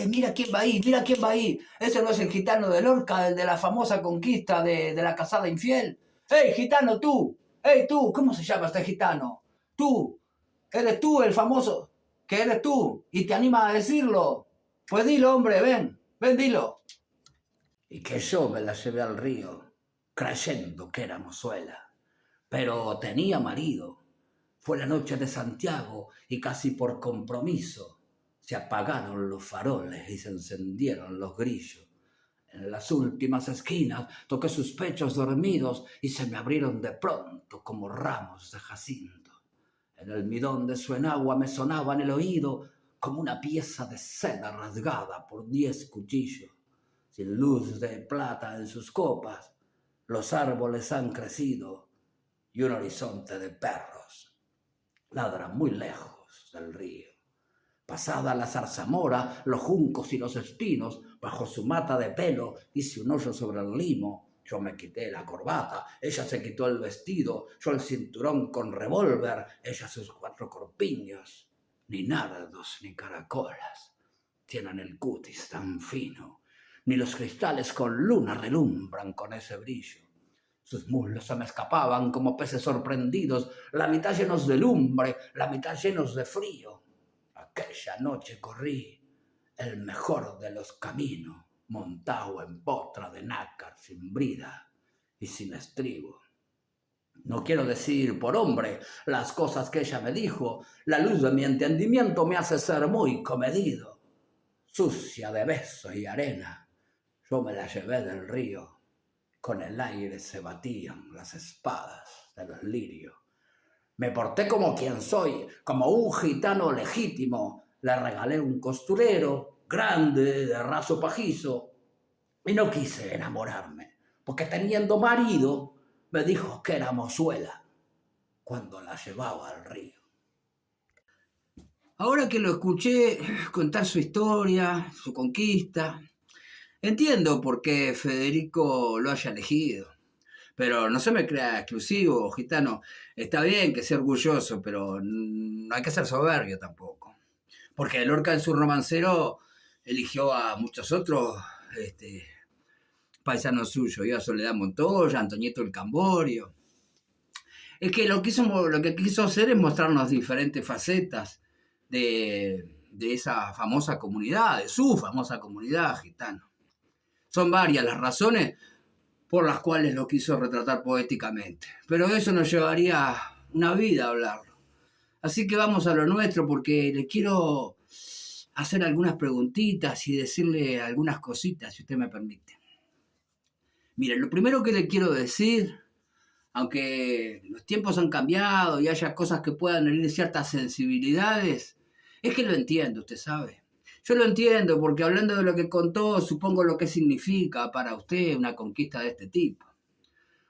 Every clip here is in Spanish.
Mira quién va ahí, mira quién va ahí. Ese no es el gitano de Lorca, el de la famosa conquista de la casada infiel. ¡Ey, gitano, tú! ¡Ey, tú! ¿Cómo se llama este gitano? Tú, eres tú el famoso, que eres tú, y te anima a decirlo. Pues dilo, hombre, ven, dilo. Y que yo me la llevé al río, creyendo que era mozuela. Pero tenía marido. Fue la noche de Santiago y casi por compromiso se apagaron los faroles y se encendieron los grillos. En las últimas esquinas toqué sus pechos dormidos y se me abrieron de pronto como ramos de jacinto. El almidón de su enagua me sonaba en el oído como una pieza de seda rasgada por 10 cuchillos. Sin luz de plata en sus copas, los árboles han crecido y un horizonte de perros ladra muy lejos del río. Pasada la zarzamora, los juncos y los espinos, bajo su mata de pelo hice un hoyo sobre el limo. Yo me quité la corbata, ella se quitó el vestido, yo el cinturón con revólver, ella sus 4 corpiños. Ni nardos ni caracolas tienen el cutis tan fino, ni los cristales con luna relumbran con ese brillo. Sus muslos se me escapaban como peces sorprendidos, la mitad llenos de lumbre, la mitad llenos de frío. Aquella noche corrí el mejor de los caminos, montado en potra de nácar sin brida y sin estribo. No quiero decir por hombre las cosas que ella me dijo, la luz de mi entendimiento me hace ser muy comedido. Sucia de besos y arena, yo me la llevé del río. Con el aire se batían las espadas de los lirios. Me porté como quien soy, como un gitano legítimo. Le regalé un costurero grande, de raso pajizo, y no quise enamorarme, porque teniendo marido me dijo que era mozuela cuando la llevaba al río. Ahora que lo escuché contar su historia, su conquista, entiendo por qué Federico lo haya elegido. Pero no se me crea exclusivo, gitano. Está bien que sea orgulloso, pero no hay que ser soberbio tampoco. Porque Lorca en su romancero eligió a muchos otros paisanos suyos. Iba a Soledad Montoya, Antoñeto el Camborio. Es que lo que quiso hacer es mostrarnos diferentes facetas de esa famosa comunidad, de su famosa comunidad gitana. Son varias las razones por las cuales lo quiso retratar poéticamente. Pero eso nos llevaría una vida a hablarlo. Así que vamos a lo nuestro porque le quiero hacer algunas preguntitas y decirle algunas cositas, si usted me permite. Mire, lo primero que le quiero decir, aunque los tiempos han cambiado y haya cosas que puedan herir ciertas sensibilidades, es que lo entiendo, usted sabe. Yo lo entiendo porque hablando de lo que contó, supongo lo que significa para usted una conquista de este tipo.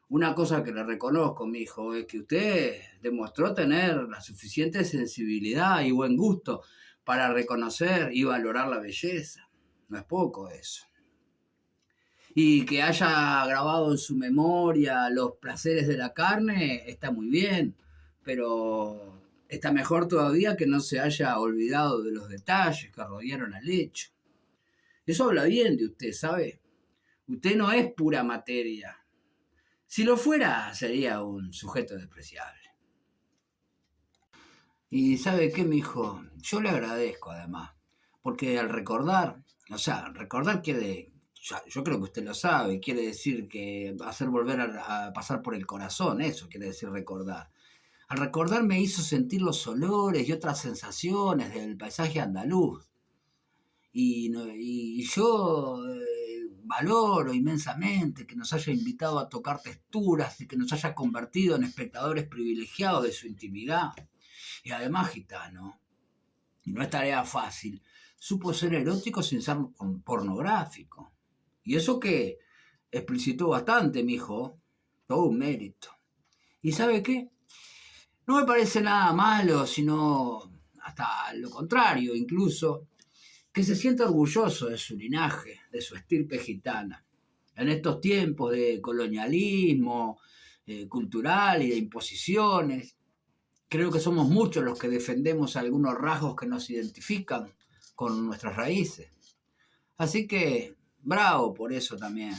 Una cosa que le reconozco, mi hijo, es que usted demostró tener la suficiente sensibilidad y buen gusto para reconocer y valorar la belleza. No es poco eso. Y que haya grabado en su memoria los placeres de la carne, está muy bien, pero está mejor todavía que no se haya olvidado de los detalles que rodearon al hecho. Eso habla bien de usted, ¿sabe? Usted no es pura materia. Si lo fuera, sería un sujeto despreciable. Y ¿sabe qué, mijo? Yo le agradezco además, porque al recordar, o sea, recordar quiere, yo creo que usted lo sabe, quiere decir que hacer volver a pasar por el corazón, eso quiere decir recordar. Al recordar me hizo sentir los olores y otras sensaciones del paisaje andaluz. Y yo valoro inmensamente que nos haya invitado a tocar texturas y que nos haya convertido en espectadores privilegiados de su intimidad. Y además, gitano, y no es tarea fácil, supo ser erótico sin ser pornográfico. Y eso que explicitó bastante, mijo, todo un mérito. ¿Y sabe qué? No me parece nada malo, sino hasta lo contrario, incluso, que se sienta orgulloso de su linaje, de su estirpe gitana. En estos tiempos de colonialismo cultural y de imposiciones, creo que somos muchos los que defendemos algunos rasgos que nos identifican con nuestras raíces. Así que, bravo por eso también.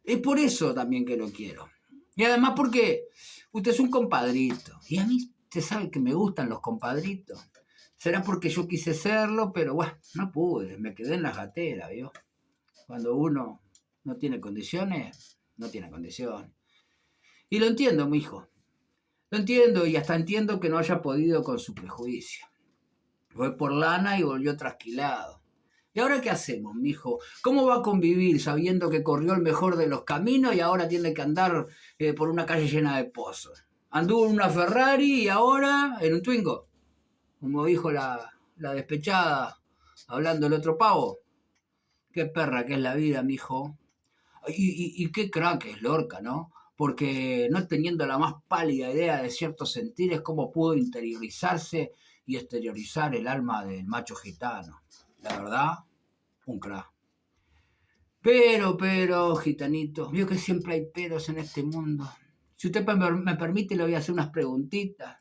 Es por eso también que lo quiero. Y además porque usted es un compadrito. Y a mí, usted sabe que me gustan los compadritos. Será porque yo quise serlo, pero bueno, no pude. Me quedé en la gatera, ¿vio? Cuando uno no tiene condiciones, no tiene condiciones. Y lo entiendo, mi hijo. Lo entiendo y hasta entiendo que no haya podido con su prejuicio. Fue por lana y volvió trasquilado. ¿Y ahora qué hacemos, mijo? ¿Cómo va a convivir sabiendo que corrió el mejor de los caminos y ahora tiene que andar por una calle llena de pozos? Anduvo en una Ferrari y ahora en un Twingo, como dijo la despechada, hablando el otro pavo. Qué perra que es la vida, mijo. Y qué crack es Lorca, ¿no? Porque no teniendo la más pálida idea de ciertos sentires, cómo pudo interiorizarse y exteriorizar el alma del macho gitano. La verdad, un crack. Gitanito, vio que siempre hay peros en este mundo. Si usted me permite, le voy a hacer unas preguntitas.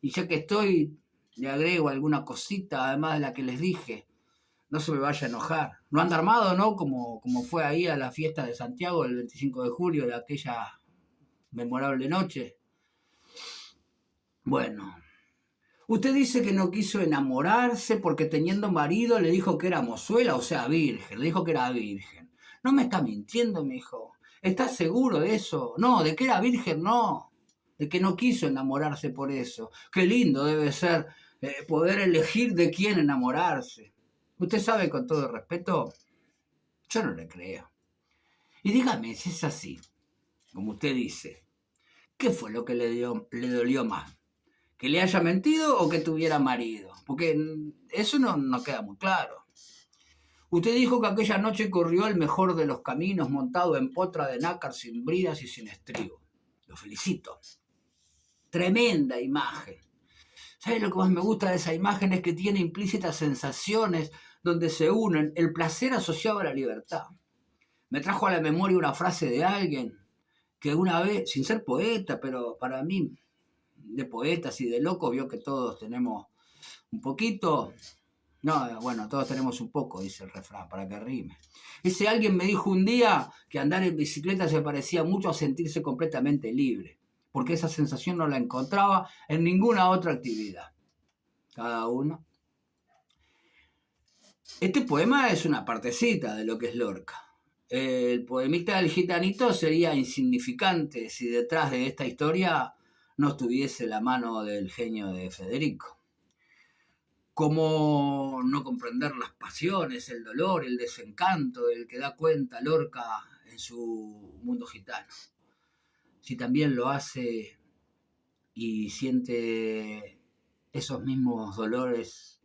Y ya que estoy, le agrego alguna cosita, además de la que les dije. No se me vaya a enojar. No anda armado, ¿no? Como fue ahí a la fiesta de Santiago el 25 de julio de aquella memorable noche. Bueno, usted dice que no quiso enamorarse porque teniendo marido le dijo que era mozuela, o sea, virgen. Le dijo que era virgen. No me está mintiendo, mi hijo. ¿Estás seguro de eso? No, de que era virgen, no. De que no quiso enamorarse por eso. Qué lindo debe ser poder elegir de quién enamorarse. Usted sabe, con todo respeto, yo no le creo. Y dígame, si es así, como usted dice, ¿qué fue lo que le dolió más? ¿Que le haya mentido o que tuviera marido? Porque eso no queda muy claro. Usted dijo que aquella noche corrió el mejor de los caminos montado en potra de nácar sin bridas y sin estribo. Lo felicito. Tremenda imagen. ¿Sabe lo que más me gusta de esa imagen? Es que tiene implícitas sensaciones donde se unen el placer asociado a la libertad. Me trajo a la memoria una frase de alguien que una vez, sin ser poeta, pero para mí, de poetas y de locos, vio que todos tenemos un poquito. No, bueno, todos tenemos un poco, dice el refrán, para que rime. Ese alguien me dijo un día que andar en bicicleta se parecía mucho a sentirse completamente libre, porque esa sensación no la encontraba en ninguna otra actividad. Cada uno. Este poema es una partecita de lo que es Lorca. El poemita del gitanito sería insignificante si detrás de esta historia no estuviese la mano del genio de Federico. ¿Cómo no comprender las pasiones, el dolor, el desencanto del que da cuenta Lorca en su mundo gitano? Si también lo hace y siente esos mismos dolores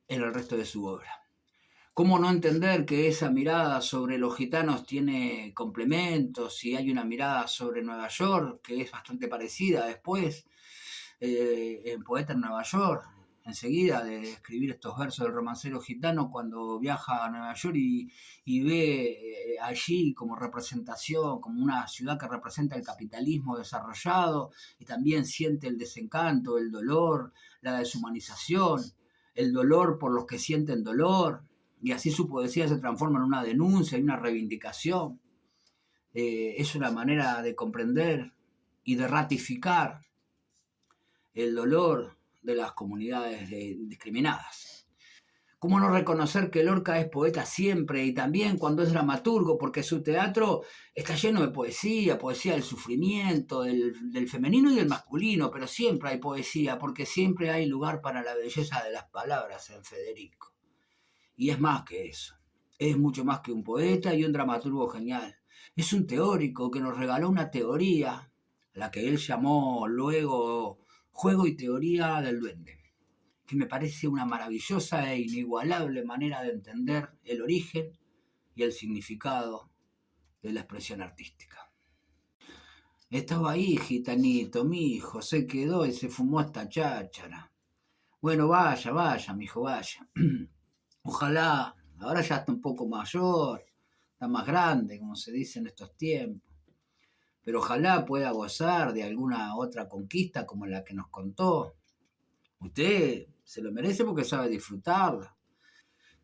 en el resto de su obra. ¿Cómo no entender que esa mirada sobre los gitanos tiene complementos y hay una mirada sobre Nueva York que es bastante parecida después, en Poeta en Nueva York, enseguida de escribir estos versos del romancero gitano cuando viaja a Nueva York y ve allí como representación, como una ciudad que representa el capitalismo desarrollado y también siente el desencanto, el dolor, la deshumanización, el dolor por los que sienten dolor, y así su poesía se transforma en una denuncia y una reivindicación. Es una manera de comprender y de ratificar el dolor de las comunidades discriminadas. ¿Cómo no reconocer que Lorca es poeta siempre y también cuando es dramaturgo? Porque su teatro está lleno de poesía, poesía del sufrimiento, del femenino y del masculino, pero siempre hay poesía, porque siempre hay lugar para la belleza de las palabras en Federico. Y es más que eso. Es mucho más que un poeta y un dramaturgo genial. Es un teórico que nos regaló una teoría, la que él llamó luego Juego y Teoría del Duende, que me parece una maravillosa e inigualable manera de entender el origen y el significado de la expresión artística. Estaba ahí, gitanito, mi hijo, se quedó y se fumó esta cháchara. Bueno, vaya, mi hijo, vaya. Ojalá, ahora ya está un poco mayor, está más grande, como se dice en estos tiempos, pero ojalá pueda gozar de alguna otra conquista como la que nos contó. Usted se lo merece porque sabe disfrutarla.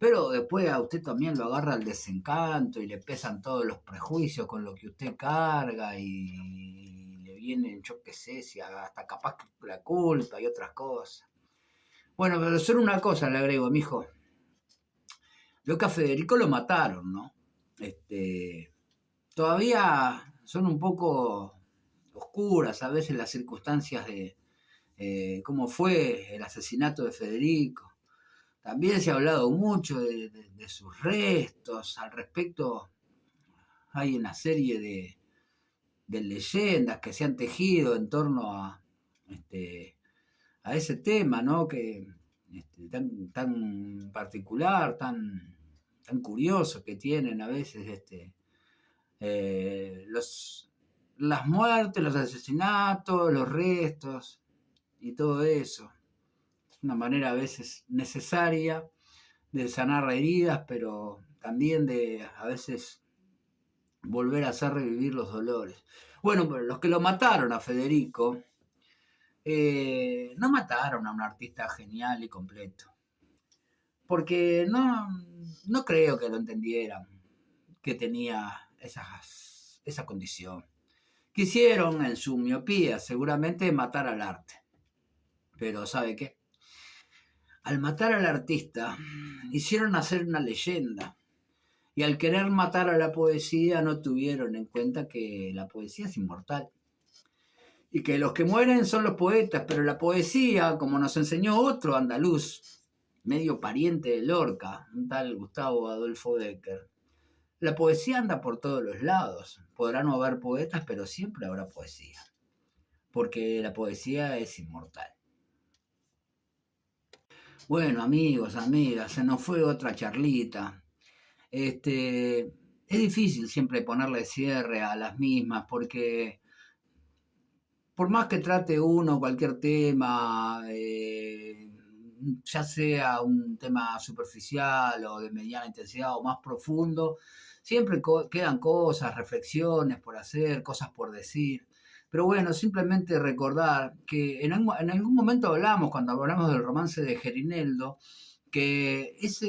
pero después a usted también lo agarra el desencanto y le pesan todos los prejuicios con lo que usted carga y le vienen, yo qué sé, si hasta capaz que la culpa y otras cosas. Bueno, pero solo una cosa le agrego, mijo. Veo que a Federico lo mataron, ¿no? Todavía son un poco oscuras a veces las circunstancias de cómo fue el asesinato de Federico. También se ha hablado mucho de sus restos. Al respecto, hay una serie de leyendas que se han tejido en torno este, a ese tema, ¿no? Que tan particular, tan curioso que tienen a veces las muertes, los asesinatos, los restos y todo eso. Es una manera a veces necesaria de sanar heridas, pero también de a veces volver a hacer revivir los dolores. Bueno, pero los que lo mataron a Federico, no mataron a un artista genial y completo, porque no creo que lo entendieran, que tenía esa condición. Quisieron, en su miopía, seguramente matar al arte. Pero ¿sabe qué? Al matar al artista, hicieron hacer una leyenda. Y al querer matar a la poesía, no tuvieron en cuenta que la poesía es inmortal. Y que los que mueren son los poetas, pero la poesía, como nos enseñó otro andaluz, medio pariente de Lorca, un tal Gustavo Adolfo Bécquer, la poesía anda por todos los lados. Podrá no haber poetas, pero siempre habrá poesía. Porque la poesía es inmortal. Bueno, amigos, amigas, se nos fue otra charlita. Es difícil siempre ponerle cierre a las mismas porque por más que trate uno cualquier tema, ya sea un tema superficial o de mediana intensidad o más profundo, siempre quedan cosas, reflexiones por hacer, cosas por decir. Pero bueno, simplemente recordar que en algún momento hablamos, cuando hablamos del romance de Gerineldo, que ese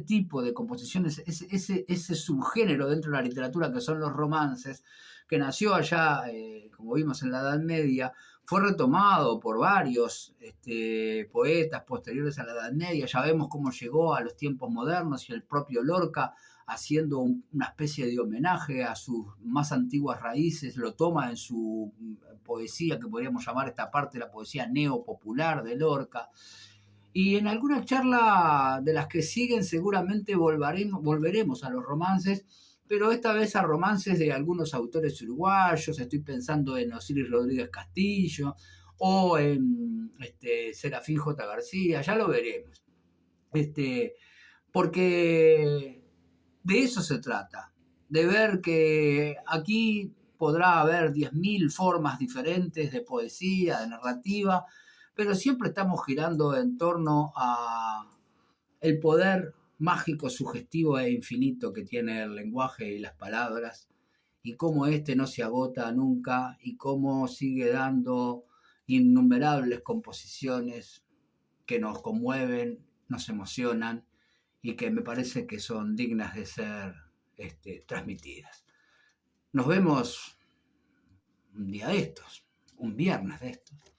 tipo de composiciones, ese subgénero dentro de la literatura que son los romances, que nació allá, como vimos en la Edad Media, fue retomado por varios poetas posteriores a la Edad Media. Ya vemos cómo llegó a los tiempos modernos y el propio Lorca, haciendo una especie de homenaje a sus más antiguas raíces, lo toma en su poesía, que podríamos llamar esta parte de la poesía neopopular de Lorca. Y en alguna charla de las que siguen seguramente volveremos a los romances, pero esta vez a romances de algunos autores uruguayos. Estoy pensando en Osiris Rodríguez Castillo o en Serafín J. García, ya lo veremos. Porque de eso se trata, de ver que aquí podrá haber 10.000 formas diferentes de poesía, de narrativa, pero siempre estamos girando en torno a el poder mágico, sugestivo e infinito que tiene el lenguaje y las palabras, y cómo no se agota nunca, y cómo sigue dando innumerables composiciones que nos conmueven, nos emocionan, y que me parece que son dignas de ser transmitidas. Nos vemos un día de estos, un viernes de estos.